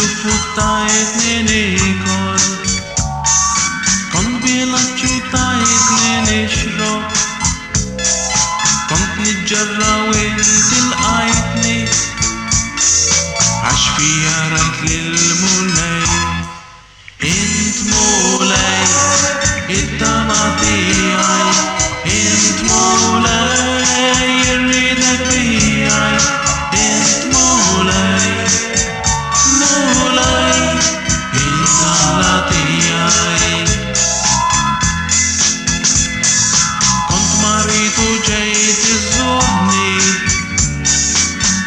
بتاعتني ناكل كنت بلاتشو بتاعتني نشرب كنت نتجرى وانت لقيتني عاش فيها رايت للمولاي انت مولاي انت مطيعي انت مولاي يريدك بيعي انت مولاي مولاي انت مطيعي كنت مريض وجاي تزورني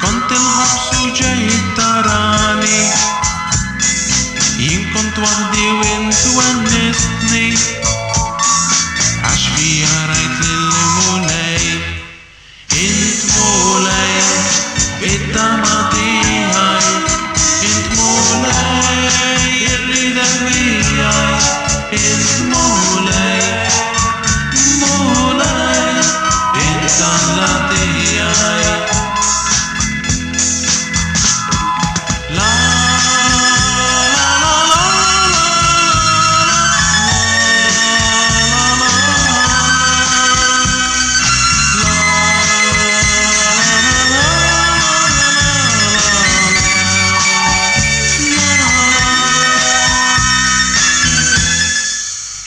كنت الحبس وجاي تراني يمكن كنت وحدي وانت ونستني عاش فيها رايت للمولاي انت مولاي انت مطيعي انت مولاي يريدك بيعي انت مولاي مولاي انت مطيعي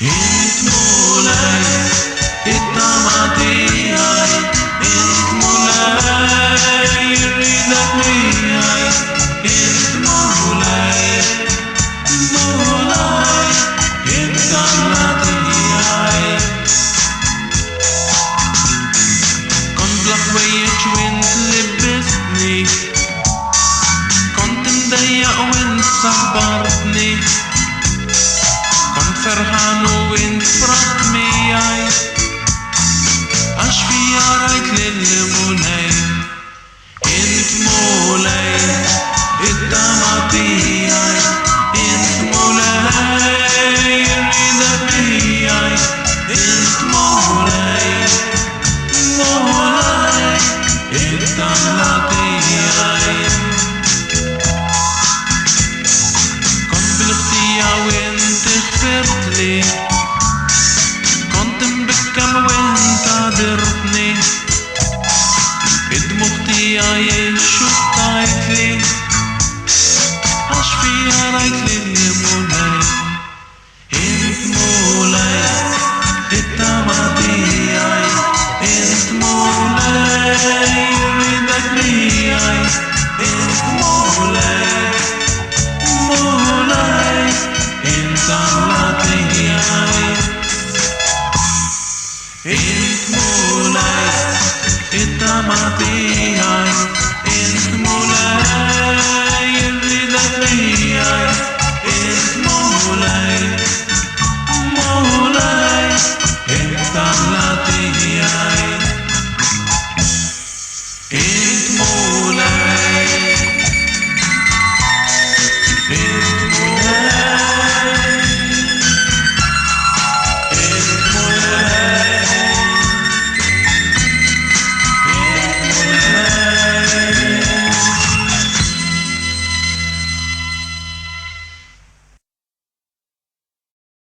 انت مولاي انت مطيعي انت مولاي يريدك بيعي انت مولاي مولاي انت مطيعي كنت بلخبيتش وانت لبستني كنت مضيق وانت صبرتني كنت فرحان وانت فرحت معي عاش فيها رايت للمولاي انت مولاي انت مطيعي انت مولاي يريدك بيعي انت مولاي مولاي انت مطيعي كنت بالاختيار وانت غفرت لي كنت مبكم وانت عذرتني بدموعتي عايش وطايت لي عاش فيها رايت للمولاي انت مولاي انت مطيعي انت مولاي يريدك بيعي انت مولاي مولاي انت مطيعي انت مولاي انت مطيعي